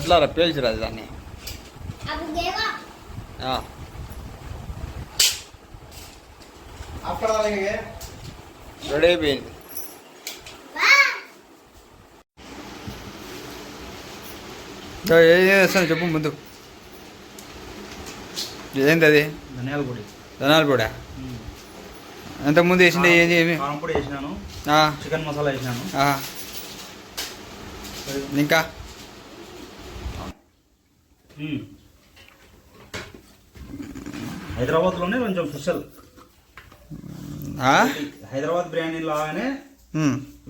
ఎట్లా రా పేల్చిరాదు దాన్ని. రెడీ అయిపోయింది. ఏం చేస్తాను చెప్పు ముందు. ఏంది అది? ధనియాల పొడి. ధనియాల పొడి ఎంతకుముందు వేసిండే? ఏమి కారం పొడి వేసినాను, చికెన్ మసాలా వేసినాను. ఇంకా హైదరాబాద్లోనే కొంచెం స్పెషల్. హైదరాబాద్ బిర్యానీ లాగానే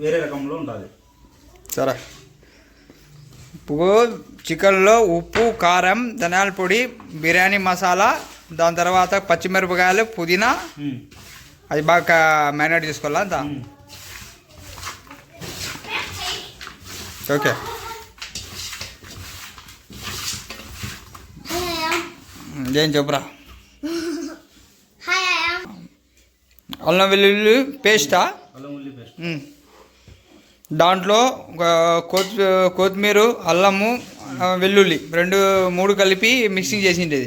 వేరే రకంలో ఉంటుంది. సరే, ఇప్పుడు చికెన్లో ఉప్పు, కారం, ధనియాల పొడి, బిర్యానీ మసాలా, దాని తర్వాత పచ్చిమిరపకాయలు, పుదీనా, అది బాగా మ్యారినేట్ చేసుకోవాలా అంతా. ఓకే, ఏం చెప్పురా? అల్లం వెల్లుల్లి పేస్టా? అల్లం వెల్లుల్లి పేస్ట్. దాంట్లో కొత్తిమీర, అల్లము, వెల్లుల్లి మూడు కలిపి మిక్సింగ్ చేసింది.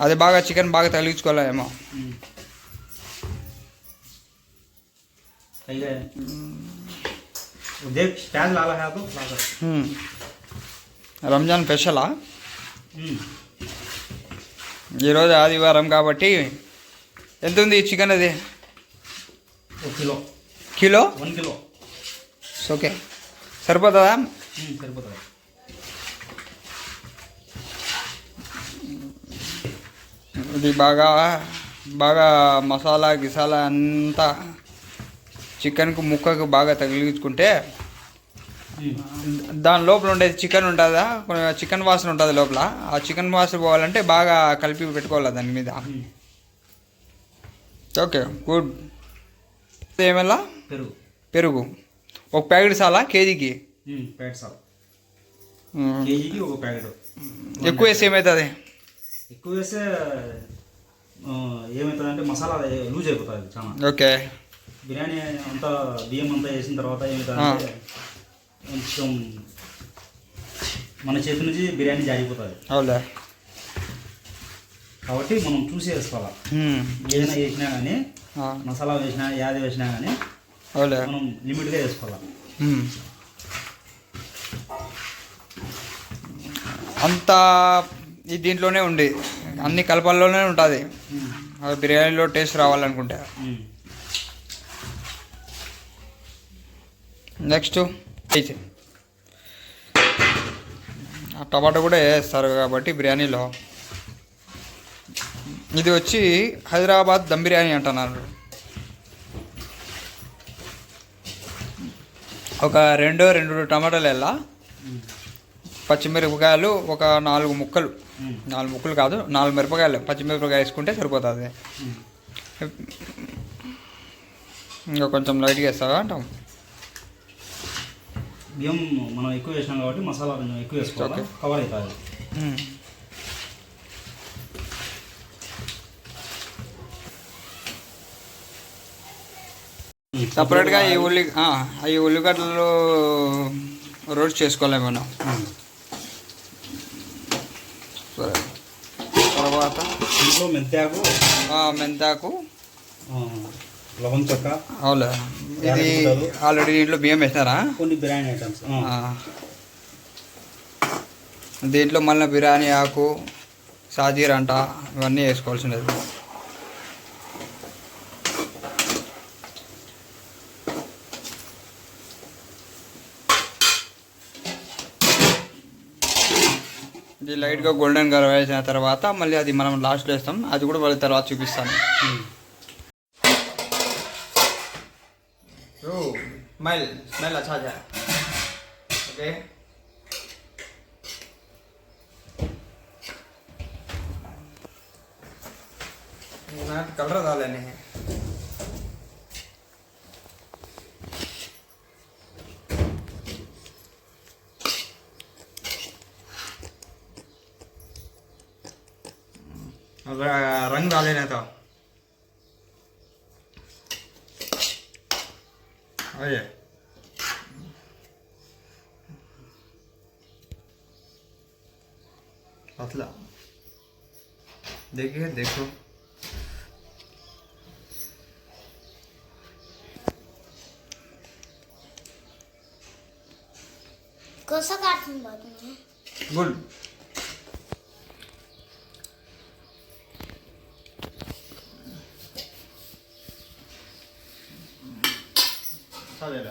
అది బాగా చికెన్ బాగా తగిలించుకోవాలేమో. రంజాన్ స్పెషలా? ఈరోజు ఆదివారం కాబట్టి ఎంత ఉంది చికెన్? అది కిలో. 1 కిలో. ఓకే, సరిపోతుందా? సరిపోతుంది. ఇది బాగా బాగా మసాలా గిసాలా అంతా చికెన్కు ముక్కకు బాగా తగిలించుకుంటే దాని లోపల ఉండేది చికెన్ ఉంటుందా, చికెన్ వాసన ఉంటుంది లోపల. ఆ చికెన్ వాసన పోవాలంటే బాగా కలిపి పెట్టుకోవాలి దాని మీద. Okay, good. ఏమల్లా? పెరుగు 1 ప్యాకెట్ చాలా? కేజీకి కేజీకి 1 ప్యాకెట్. ఎక్కువ వేస్తే ఏమవుతుంది? ఎక్కువ వేస్తే ఏమవుతుంది అంటే మసాలా లూజ్ అయిపోతుంది చాలా. ఓకే, బిర్యానీ అంతా బియ్యం అంతా వేసిన తర్వాత ఏమవుతుంది కొంచెం మన చేతి నుంచి బిర్యానీ జారిపోతుంది. అవులే, కాబట్టి మనం చూసి వేసుకోవాలి. ఏదైనా వేసినా కానీ, మసాలా వేసినా యాది వేసినా కానీ మనం లిమిట్గా వేసుకోవాలి. అంతా ఈ దీంట్లోనే ఉంది, అన్ని కలపల్లోనే ఉంటుంది బిర్యానీలో టేస్ట్ రావాలనుకుంటే. నెక్స్ట్ టమాటో కూడా వేస్తారు కాబట్టి బిర్యానీలో. ఇది వచ్చి హైదరాబాద్ దమ్ బిర్యానీ అంటున్నారు. ఒక రెండు టమాటాలు వెళ్ళా, పచ్చిమిరపకాయలు ఒక 4 ముక్కలు, 4 ముక్కలు కాదు 4 మిరపకాయలు, పచ్చిమిరపకాయ వేసుకుంటే సరిపోతుంది. ఇంకా కొంచెం లైట్గా వేస్తావా అంటాం. బియ్యం మనం ఎక్కువ వేసినాం కాబట్టి మసాలా కొంచెం ఎక్కువ వేసుకోవాలి, కవర్ అవుతుంది. సపరేట్గా ఈ ఉల్లిగడ్డలు రోస్ట్ చేసుకోవాలి మనం. తర్వాత ఇంట్లో మెంతాకు, లవంగ చెక్క. అవులే, ఇది ఆల్రెడీ దీంట్లో బియ్యం వేసినారా? కొన్ని బిర్యానీ ఐటమ్స్. దీంట్లో మళ్ళీ బిర్యానీ ఆకు, సాజీర్ అంట, ఇవన్నీ వేసుకోవాల్సినది. ఇది లైట్గా గోల్డెన్ కలర్ వేసిన తర్వాత మళ్ళీ అది మనం లాస్ట్లో వేస్తాం, అది కూడా వాళ్ళ తర్వాత చూపిస్తాను. स्मेल अच्छा जाए. ओके, कलर डाल लेने हैं. अब रंग डाल लेना था. पतला देखिए देखो कसं काढून बघ तुम्ही गुड चालेल